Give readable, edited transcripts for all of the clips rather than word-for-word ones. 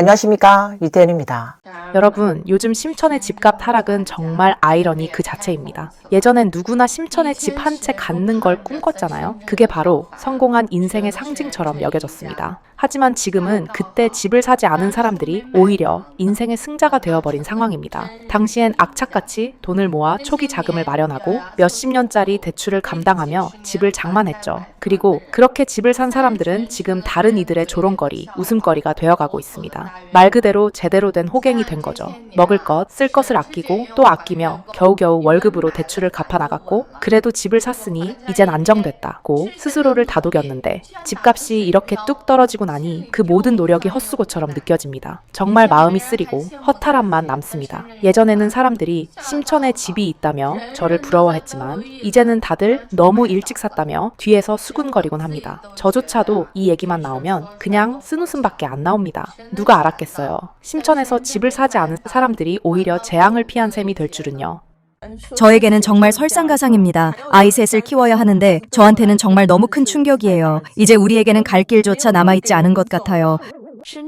안녕하십니까, 이태현입니다. 여러분, 요즘 심천의 집값 하락은 정말 아이러니 그 자체입니다. 예전엔 누구나 심천의 집 한 채 갖는 걸 꿈꿨잖아요. 그게 바로 성공한 인생의 상징처럼 여겨졌습니다. 하지만 지금은 그때 집을 사지 않은 사람들이 오히려 인생의 승자가 되어버린 상황입니다. 당시엔 악착같이 돈을 모아 초기 자금을 마련하고 몇십 년짜리 대출을 감당하며 집을 장만했죠. 그리고 그렇게 집을 산 사람들은 지금 다른 이들의 조롱거리, 웃음거리가 되어가고 있습니다. 말 그대로 제대로 된 호갱이 된 거죠. 먹을 것, 쓸 것을 아끼고 또 아끼며 겨우겨우 월급으로 대출을 갚아나갔고 그래도 집을 샀으니 이젠 안정됐다고 스스로를 다독였는데 집값이 이렇게 뚝 떨어지고 나니 그 모든 노력이 헛수고처럼 느껴집니다. 정말 마음이 쓰리고 허탈함만 남습니다. 예전에는 사람들이 심천에 집이 있다며 저를 부러워했지만 이제는 다들 너무 일찍 샀다며 뒤에서 수군거리곤 합니다. 저조차도 이 얘기만 나오면 그냥 쓴웃음밖에 안 나옵니다. 누가 알았겠어요. 심천에서 집을 사지 않은 사람들이 오히려 재앙을 피한 셈이 될 줄은요. 저에게는 정말 설상가상입니다. 아이 셋을 키워야 하는데 저한테는 정말 너무 큰 충격이에요. 이제 우리에게는 갈 길조차 남아있지 않은 것 같아요.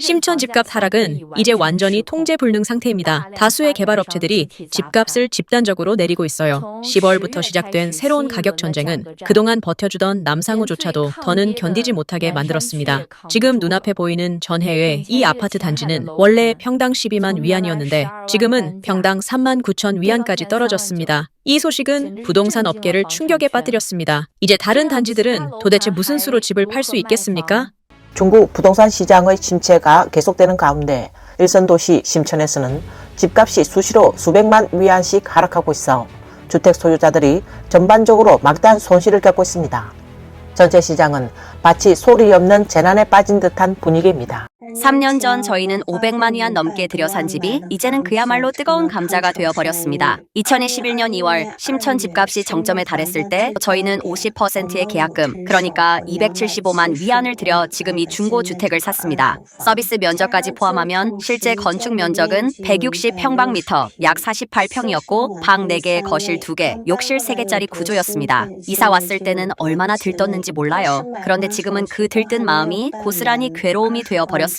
심천 집값 하락은 이제 완전히 통제 불능 상태입니다. 다수의 개발업체들이 집값을 집단적으로 내리고 있어요. 10월부터 시작된 새로운 가격 전쟁은 그동안 버텨주던 남상우조차도 더는 견디지 못하게 만들었습니다. 지금 눈앞에 보이는 전해의 이 아파트 단지는 원래 평당 12만 위안이었는데 지금은 평당 3만 9천 위안까지 떨어졌습니다. 이 소식은 부동산 업계를 충격에 빠뜨렸습니다. 이제 다른 단지들은 도대체 무슨 수로 집을 팔 수 있겠습니까? 중국 부동산 시장의 침체가 계속되는 가운데 일선도시 심천에서는 집값이 수시로 수백만 위안씩 하락하고 있어 주택 소유자들이 전반적으로 막대한 손실을 겪고 있습니다. 전체 시장은 마치 소리 없는 재난에 빠진 듯한 분위기입니다. 3년 전 저희는 500만 위안 넘게 들여 산 집이 이제는 그야말로 뜨거운 감자가 되어버렸습니다. 2021년 2월 심천 집값이 정점에 달했을 때 저희는 50%의 계약금, 그러니까 275만 위안을 들여 지금 이 중고주택을 샀습니다. 서비스 면적까지 포함하면 실제 건축 면적은 160평방미터, 약 48평이었고 방 4개, 거실 2개, 욕실 3개짜리 구조였습니다. 이사 왔을 때는 얼마나 들떴는지 몰라요. 그런데 지금은 그 들뜬 마음이 고스란히 괴로움이 되어버렸습니다.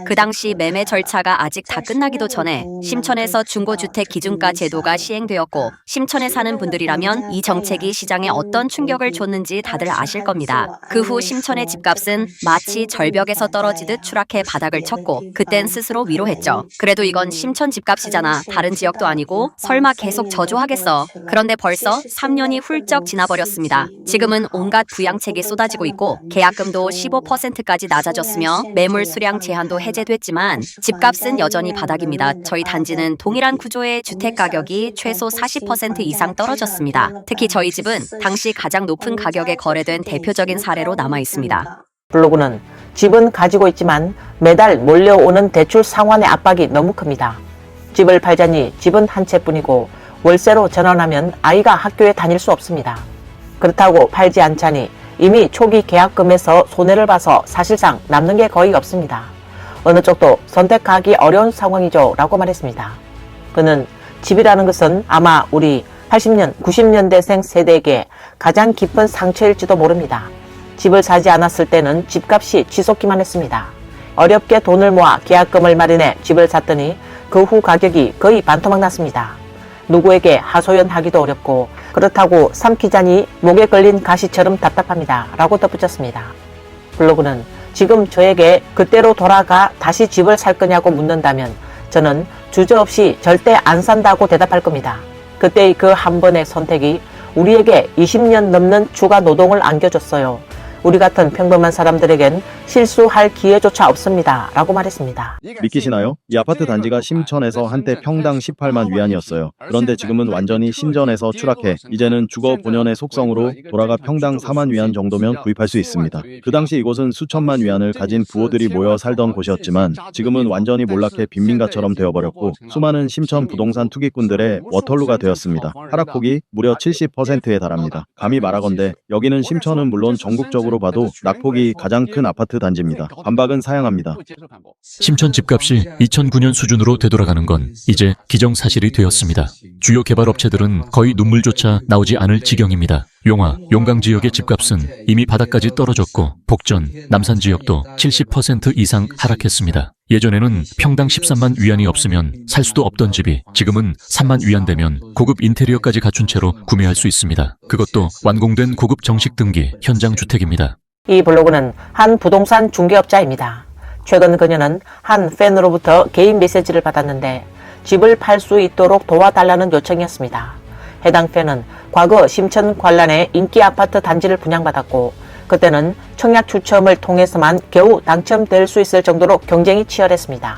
그 당시 매매 절차가 아직 다 끝나기도 전에 심천에서 중고주택 기준가 제도가 시행되었고 심천에 사는 분들이라면 이 정책이 시장에 어떤 충격을 줬는지 다들 아실 겁니다. 그 후 심천의 집값은 마치 절벽에서 떨어지듯 추락해 바닥을 쳤고 그땐 스스로 위로했죠. 그래도 이건 심천 집값이잖아. 다른 지역도 아니고 설마 계속 저조하겠어. 그런데 벌써 3년이 훌쩍 지나버렸습니다. 지금은 온갖 부양책이 쏟아지고 있고 계약금도 15%까지 낮아졌으며 매물 수량 제한도 해제됐지만 집값은 여전히 바닥입니다. 저희 단지는 동일한 구조의 주택 가격이 최소 40% 이상 떨어졌습니다. 특히 저희 집은 당시 가장 높은 가격에 거래된 대표적인 사례로 남아 있습니다. 블로그는 집은 가지고 있지만 매달 몰려오는 대출 상환의 압박이 너무 큽니다. 집을 팔자니 집은 한 채뿐이고 월세로 전환하면 아이가 학교에 다닐 수 없습니다. 그렇다고 팔지 않자니 이미 초기 계약금에서 손해를 봐서 사실상 남는 게 거의 없습니다. 어느 쪽도 선택하기 어려운 상황이죠 라고 말했습니다. 그는 집이라는 것은 아마 우리 80년, 90년대생 세대에게 가장 깊은 상처일지도 모릅니다. 집을 사지 않았을 때는 집값이 치솟기만 했습니다. 어렵게 돈을 모아 계약금을 마련해 집을 샀더니 그 후 가격이 거의 반토막 났습니다. 누구에게 하소연하기도 어렵고 그렇다고 삼키자니 목에 걸린 가시처럼 답답합니다 라고 덧붙였습니다. 블로그는 지금 저에게 그때로 돌아가 다시 집을 살 거냐고 묻는다면 저는 주저없이 절대 안 산다고 대답할 겁니다. 그때의 그 한 번의 선택이 우리에게 20년 넘는 추가 노동을 안겨줬어요. 우리 같은 평범한 사람들에겐 실수할 기회조차 없습니다 라고 말했습니다. 믿기시나요? 이 아파트 단지가 심천에서 한때 평당 18만 위안이었어요. 그런데 지금은 완전히 신전에서 추락해 이제는 주거 본연의 속성으로 돌아가 평당 4만 위안 정도면 구입할 수 있습니다. 그 당시 이곳은 수천만 위안을 가진 부호들이 모여 살던 곳이었지만 지금은 완전히 몰락해 빈민가처럼 되어버렸고 수많은 심천 부동산 투기꾼들의 워털루가 되었습니다. 하락폭이 무려 70%에 달합니다. 감히 말하건대 여기는 심천은 물론 전국적으로 봐도 낙폭이 가장 큰 아파트 단지입니다. 반박은 사양합니다. 심천 집값이 2009년 수준으로 되돌아가는 건 이제 기정사실이 되었습니다. 주요 개발업체들은 거의 눈물조차 나오지 않을 지경입니다. 용화, 용강 지역의 집값은 이미 바닥까지 떨어졌고 복전, 남산 지역도 70% 이상 하락했습니다. 예전에는 평당 13만 위안이 없으면 살 수도 없던 집이 지금은 3만 위안 되면 고급 인테리어까지 갖춘 채로 구매할 수 있습니다. 그것도 완공된 고급 정식 등기 현장 주택입니다. 이 블로그는 한 부동산 중개업자입니다. 최근 그녀는 한 팬으로부터 개인 메시지를 받았는데 집을 팔 수 있도록 도와달라는 요청이었습니다. 해당 팬은 과거 심천 관란의 인기 아파트 단지를 분양받았고 그때는 청약 추첨을 통해서만 겨우 당첨될 수 있을 정도로 경쟁이 치열했습니다.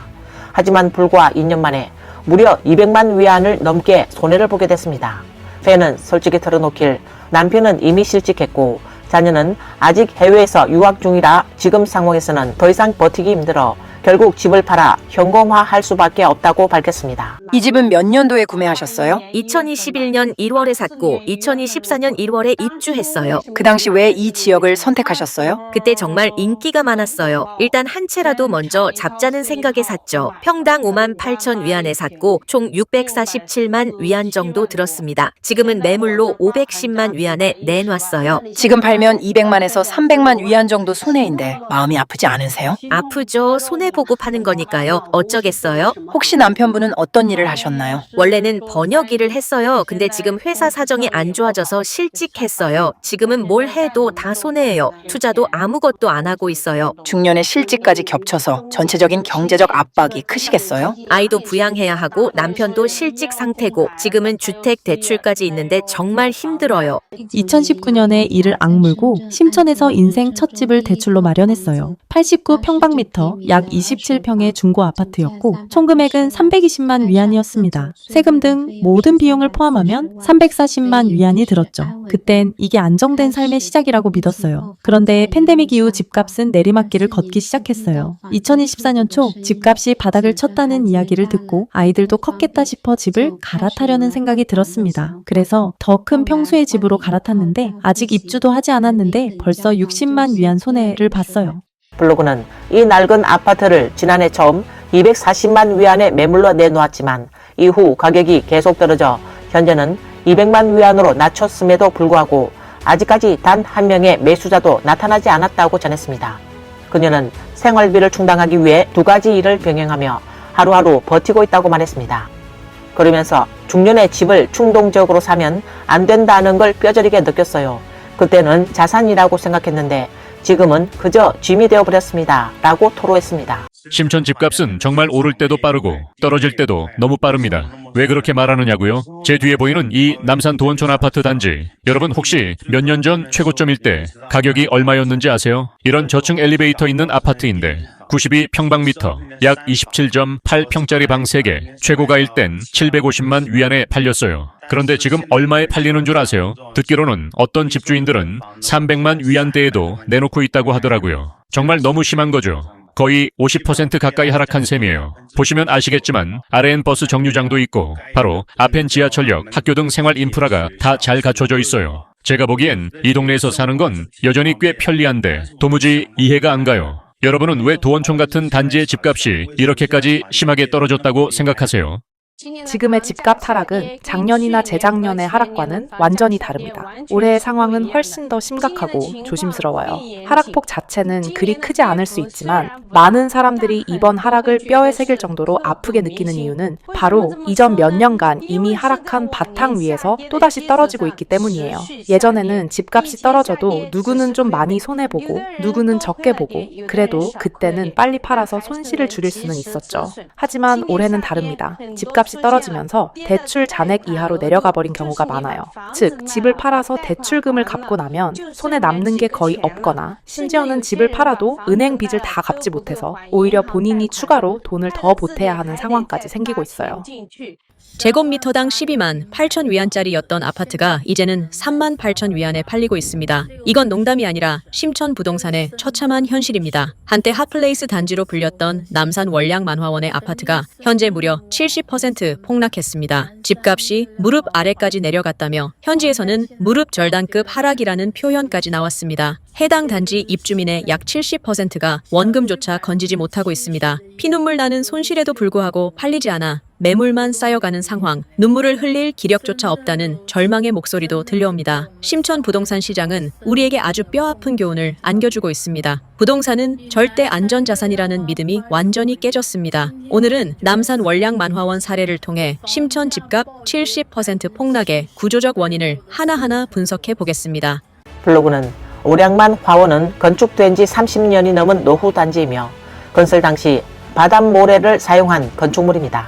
하지만 불과 2년 만에 무려 200만 위안을 넘게 손해를 보게 됐습니다. 팬은 솔직히 털어놓길 남편은 이미 실직했고 자녀는 아직 해외에서 유학 중이라 지금 상황에서는 더 이상 버티기 힘들어 결국 집을 팔아 현금화할 수밖에 없다고 밝혔습니다. 이 집은 몇 년도에 구매하셨어요? 2021년 1월에 샀고 2014년 1월에 입주했어요. 그 당시 왜 이 지역을 선택하셨어요? 그때 정말 인기가 많았어요. 일단 한 채라도 먼저 잡자는 생각에 샀죠. 평당 5만 8천 위안에 샀고 총 647만 위안 정도 들었습니다. 지금은 매물로 510만 위안에 내놨어요. 지금 팔면 200만에서 300만 위안 정도 손해인데 마음이 아프지 않으세요? 아프죠. 손해보고 파는 거니까요. 어쩌겠어요? 혹시 남편분은 어떤 일을 하셨나요? 원래는 번역 일을 했어요. 근데 지금 회사 사정이 안 좋아져서 실직했어요. 지금은 뭘 해도 다 손해예요. 투자도 아무것도 안 하고 있어요. 중년에 실직까지 겹쳐서 전체적인 경제적 압박이 크시겠어요? 아이도 부양해야 하고 남편도 실직 상태고 지금은 주택 대출까지 있는데 정말 힘들어요. 2019년에 이를 악물고 심천에서 인생 첫 집을 대출로 마련했어요. 89평방미터 약 27평의 중고 아파트였고 총 금액은 320만 위안이었습니다. 세금 등 모든 비용을 포함하면 340만 위안이 들었죠. 그땐 이게 안정된 삶의 시작이라고 믿었어요. 그런데 팬데믹 이후 집값은 내리막길을 걷기 시작했어요. 2024년 초 집값이 바닥을 쳤다는 이야기를 듣고 아이들도 컸겠다 싶어 집을 갈아타려는 생각이 들었습니다. 그래서 더 큰 평수의 집으로 갈아탔는데 아직 입주도 하지 않았는데 벌써 60만 위안 손해를 봤어요. 블로그는 이 낡은 아파트를 지난해 처음 240만 위안에 매물로 내놓았지만 이후 가격이 계속 떨어져 현재는 200만 위안으로 낮췄음에도 불구하고 아직까지 단 한 명의 매수자도 나타나지 않았다고 전했습니다. 그녀는 생활비를 충당하기 위해 두 가지 일을 병행하며 하루하루 버티고 있다고 말했습니다. 그러면서 중년의 집을 충동적으로 사면 안 된다는 걸 뼈저리게 느꼈어요. 그때는 자산이라고 생각했는데 지금은 그저 짐이 되어버렸습니다. 라고 토로했습니다. 심천 집값은 정말 오를 때도 빠르고 떨어질 때도 너무 빠릅니다. 왜 그렇게 말하느냐고요? 제 뒤에 보이는 이 남산 도원촌 아파트 단지, 여러분 혹시 몇 년 전 최고점일 때 가격이 얼마였는지 아세요? 이런 저층 엘리베이터 있는 아파트인데 92평방미터, 약 27.8평짜리 방 3개, 최고가일 땐 750만 위안에 팔렸어요. 그런데 지금 얼마에 팔리는 줄 아세요? 듣기로는 어떤 집주인들은 300만 위안대에도 내놓고 있다고 하더라고요. 정말 너무 심한 거죠. 거의 50% 가까이 하락한 셈이에요. 보시면 아시겠지만 아래엔 버스 정류장도 있고 바로 앞엔 지하철역, 학교 등 생활 인프라가 다 잘 갖춰져 있어요. 제가 보기엔 이 동네에서 사는 건 여전히 꽤 편리한데 도무지 이해가 안 가요. 여러분은 왜 도원촌 같은 단지의 집값이 이렇게까지 심하게 떨어졌다고 생각하세요? 지금의 집값 하락은 작년이나 재작년의 하락과는 완전히 다릅니다. 올해의 상황은 훨씬 더 심각하고 조심스러워요. 하락폭 자체는 그리 크지 않을 수 있지만 많은 사람들이 이번 하락을 뼈에 새길 정도로 아프게 느끼는 이유는 바로 이전 몇 년간 이미 하락한 바탕 위에서 또다시 떨어지고 있기 때문이에요. 예전에는 집값이 떨어져도 누구는 좀 많이 손해보고 누구는 적게 보고 그래도 그때는 빨리 팔아서 손실을 줄일 수는 있었죠. 하지만 올해는 다릅니다. 집값이 떨어지면서 대출 잔액 이하로 내려가 버린 경우가 많아요. 즉, 집을 팔아서 대출금을 갚고 나면 손에 남는 게 거의 없거나 심지어는 집을 팔아도 은행 빚을 다 갚지 못해서 오히려 본인이 추가로 돈을 더 보태야 하는 상황까지 생기고 있어요. 제곱미터당 12만 8천 위안짜리였던 아파트가 이제는 3만 8천 위안에 팔리고 있습니다. 이건 농담이 아니라 심천 부동산의 처참한 현실입니다. 한때 핫플레이스 단지로 불렸던 남산 월량만화원의 아파트가 현재 무려 70% 폭락했습니다. 집값이 무릎 아래까지 내려갔다며 현지에서는 무릎 절단급 하락이라는 표현까지 나왔습니다. 해당 단지 입주민의 약 70%가 원금조차 건지지 못하고 있습니다. 피눈물 나는 손실에도 불구하고 팔리지 않아 매물만 쌓여가는 상황, 눈물을 흘릴 기력조차 없다는 절망의 목소리도 들려옵니다. 심천 부동산 시장은 우리에게 아주 뼈아픈 교훈을 안겨주고 있습니다. 부동산은 절대 안전자산이라는 믿음이 완전히 깨졌습니다. 오늘은 남산 월량만화원 사례를 통해 심천 집값 70% 폭락의 구조적 원인을 하나하나 분석해 보겠습니다. 블로그는 월량만 화원은 건축된 지 30년이 넘은 노후 단지이며 건설 당시 바닷 모래를 사용한 건축물입니다.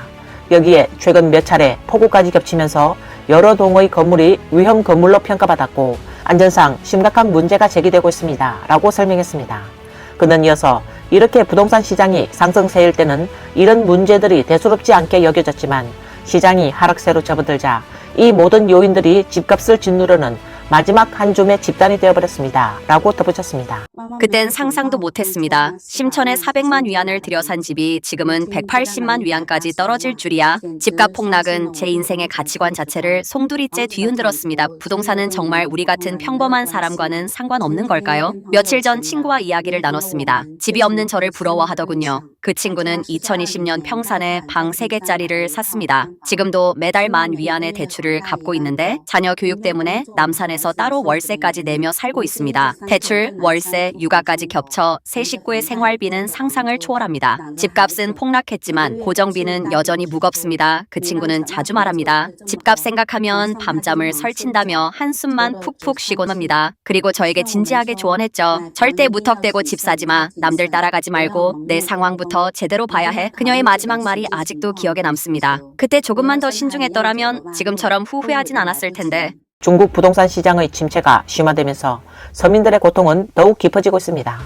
여기에 최근 몇 차례 폭우까지 겹치면서 여러 동의 건물이 위험 건물로 평가받았고 안전상 심각한 문제가 제기되고 있습니다. 라고 설명했습니다. 그는 이어서 이렇게 부동산 시장이 상승세일 때는 이런 문제들이 대수롭지 않게 여겨졌지만 시장이 하락세로 접어들자 이 모든 요인들이 집값을 짓누르는 마지막 한 줌의 집단이 되어버렸습니다. 라고 덧붙였습니다. 그땐 상상도 못했습니다. 심천에 400만 위안을 들여 산 집이 지금은 180만 위안까지 떨어질 줄이야. 집값 폭락은 제 인생의 가치관 자체를 송두리째 뒤흔들었습니다. 부동산은 정말 우리 같은 평범한 사람과는 상관없는 걸까요? 며칠 전 친구와 이야기를 나눴습니다. 집이 없는 저를 부러워하더군요. 그 친구는 2020년 평산에 방 3개짜리를 샀습니다. 지금도 매달 10,000위안의 대출을 갚고 있는데 자녀 교육 때문에 남산에서 따로 월세까지 내며 살고 있습니다. 대출, 월세, 육아까지 겹쳐 세 식구의 생활비는 상상을 초월합니다. 집값은 폭락했지만 고정비는 여전히 무겁습니다. 그 친구는 자주 말합니다. 집값 생각하면 밤잠을 설친다며 한숨만 푹푹 쉬곤 합니다. 그리고 저에게 진지하게 조언했죠. 절대 무턱대고 집 사지 마. 남들 따라가지 말고 내 상황부터 제대로 봐야 해. 그녀의 마지막 말이 아직도 기억에 남습니다. 그때 조금만 더 신중했더라면 지금처럼 후회하진 않았을 텐데. 중국 부동산 시장의 침체가 심화되면서 서민들의 고통은 더욱 깊어지고 있습니다.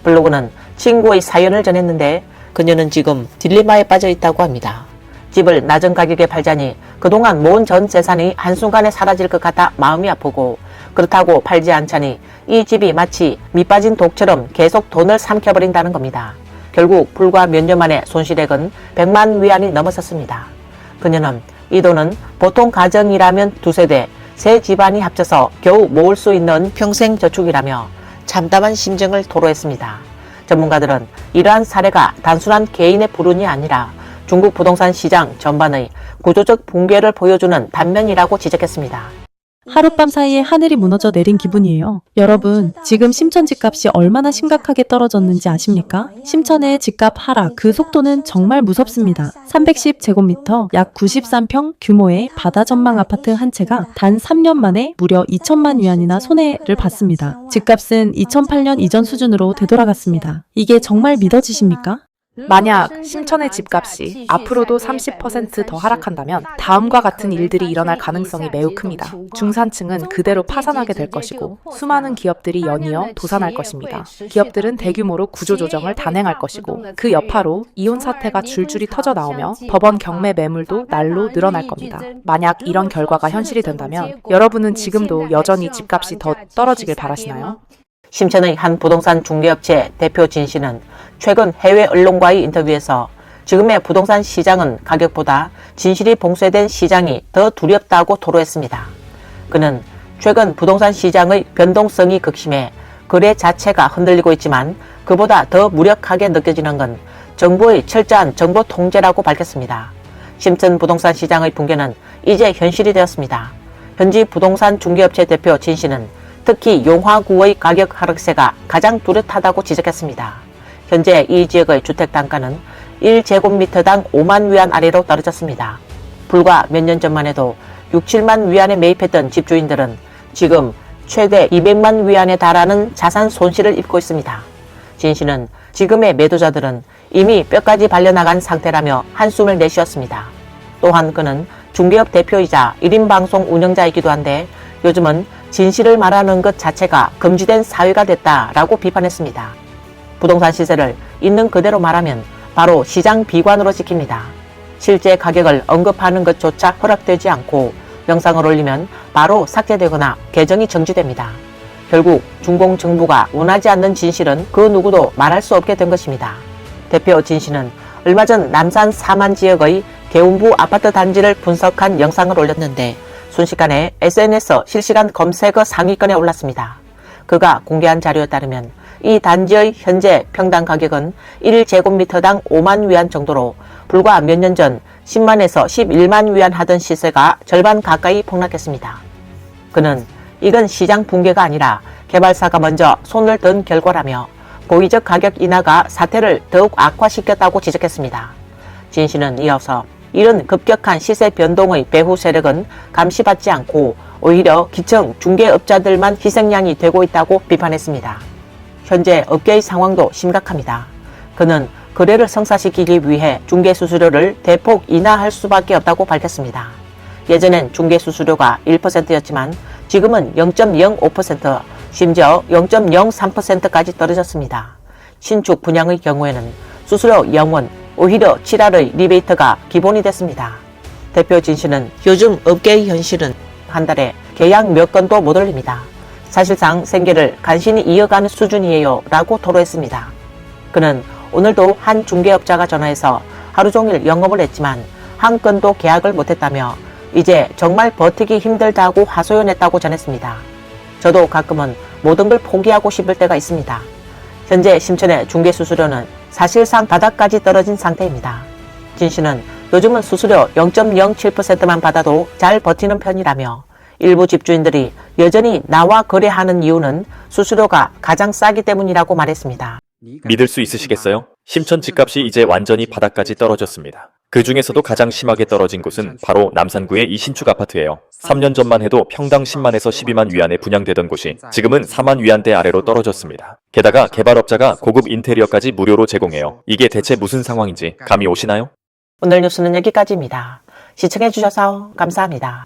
블로그는 친구의 사연을 전했는데 그녀는 지금 딜레마에 빠져 있다고 합니다. 집을 낮은 가격에 팔자니 그동안 모은 전 재산이 한순간에 사라질 것 같아 마음이 아프고 그렇다고 팔지 않자니 이 집이 마치 밑빠진 독처럼 계속 돈을 삼켜버린다는 겁니다. 결국 불과 몇 년 만에 손실액은 100만 위안이 넘어섰습니다. 그녀는 이 돈은 보통 가정이라면 2세대, 세 집안이 합쳐서 겨우 모을 수 있는 평생 저축이라며 참담한 심정을 토로했습니다. 전문가들은 이러한 사례가 단순한 개인의 불운이 아니라 중국 부동산 시장 전반의 구조적 붕괴를 보여주는 단면이라고 지적했습니다. 하룻밤 사이에 하늘이 무너져 내린 기분이에요. 여러분, 지금 심천 집값이 얼마나 심각하게 떨어졌는지 아십니까? 심천의 집값 하락, 그 속도는 정말 무섭습니다. 310제곱미터, 약 93평 규모의 바다 전망 아파트 한 채가 단 3년 만에 무려 2천만 위안이나 손해를 봤습니다. 집값은 2008년 이전 수준으로 되돌아갔습니다. 이게 정말 믿어지십니까? 만약 심천의 집값이 앞으로도 30% 더 하락한다면 다음과 같은 일들이 일어날 가능성이 매우 큽니다. 중산층은 그대로 파산하게 될 것이고 수많은 기업들이 연이어 도산할 것입니다. 기업들은 대규모로 구조조정을 단행할 것이고 그 여파로 이혼 사태가 줄줄이 터져 나오며 법원 경매 매물도 날로 늘어날 겁니다. 만약 이런 결과가 현실이 된다면 여러분은 지금도 여전히 집값이 더 떨어지길 바라시나요? 심천의 한 부동산 중개업체 대표 진 씨는 최근 해외 언론과의 인터뷰에서 지금의 부동산 시장은 가격보다 진실이 봉쇄된 시장이 더 두렵다고 토로했습니다. 그는 최근 부동산 시장의 변동성이 극심해 거래 자체가 흔들리고 있지만 그보다 더 무력하게 느껴지는 건 정부의 철저한 정보 통제라고 밝혔습니다. 심천 부동산 시장의 붕괴는 이제 현실이 되었습니다. 현지 부동산 중개업체 대표 진 씨는 특히 용화구의 가격 하락세가 가장 뚜렷하다고 지적했습니다. 현재 이 지역의 주택 단가는 1제곱미터당 5만 위안 아래로 떨어졌습니다. 불과 몇 년 전만 해도 6, 7만 위안에 매입했던 집주인들은 지금 최대 200만 위안에 달하는 자산 손실을 입고 있습니다. 진 씨는 지금의 매도자들은 이미 뼈까지 발려나간 상태라며 한숨을 내쉬었습니다. 또한 그는 중개업 대표이자 1인 방송 운영자이기도 한데 요즘은 진실을 말하는 것 자체가 금지된 사회가 됐다라고 비판했습니다. 부동산 시세를 있는 그대로 말하면 바로 시장 비관으로 찍힙니다. 실제 가격을 언급하는 것조차 허락되지 않고 영상을 올리면 바로 삭제되거나 계정이 정지됩니다. 결국 중공 정부가 원하지 않는 진실은 그 누구도 말할 수 없게 된 것입니다. 대표 진 씨는 얼마 전 남산 사만 지역의 개운부 아파트 단지를 분석한 영상을 올렸는데 순식간에 SNS 실시간 검색어 상위권에 올랐습니다. 그가 공개한 자료에 따르면 이 단지의 현재 평당 가격은 1제곱미터당 5만 위안 정도로 불과 몇 년 전 10만에서 11만 위안 하던 시세가 절반 가까이 폭락했습니다. 그는 이건 시장 붕괴가 아니라 개발사가 먼저 손을 든 결과라며 고의적 가격 인하가 사태를 더욱 악화시켰다고 지적했습니다. 진 씨는 이어서 이런 급격한 시세 변동의 배후 세력은 감시받지 않고 오히려 기청 중개업자들만 희생양이 되고 있다고 비판했습니다. 현재 업계의 상황도 심각합니다. 그는 거래를 성사시키기 위해 중개수수료를 대폭 인하할 수밖에 없다고 밝혔습니다. 예전엔 중개수수료가 1%였지만 지금은 0.05%, 심지어 0.03%까지 떨어졌습니다. 신축 분양의 경우에는 수수료 0원, 오히려 7할의 리베이트가 기본이 됐습니다. 대표 진 씨는 요즘 업계의 현실은 한 달에 계약 몇 건도 못 올립니다. 사실상 생계를 간신히 이어가는 수준이에요 라고 토로했습니다. 그는 오늘도 한 중개업자가 전화해서 하루 종일 영업을 했지만 한 건도 계약을 못했다며 이제 정말 버티기 힘들다고 하소연했다고 전했습니다. 저도 가끔은 모든 걸 포기하고 싶을 때가 있습니다. 현재 심천의 중개수수료는 사실상 바닥까지 떨어진 상태입니다. 진 씨는 요즘은 수수료 0.07%만 받아도 잘 버티는 편이라며 일부 집주인들이 여전히 나와 거래하는 이유는 수수료가 가장 싸기 때문이라고 말했습니다. 믿을 수 있으시겠어요? 심천 집값이 이제 완전히 바닥까지 떨어졌습니다. 그 중에서도 가장 심하게 떨어진 곳은 바로 남산구의 이 신축 아파트예요. 3년 전만 해도 평당 10만에서 12만 위안에 분양되던 곳이 지금은 4만 위안대 아래로 떨어졌습니다. 게다가 개발업자가 고급 인테리어까지 무료로 제공해요. 이게 대체 무슨 상황인지 감이 오시나요? 오늘 뉴스는 여기까지입니다. 시청해주셔서 감사합니다.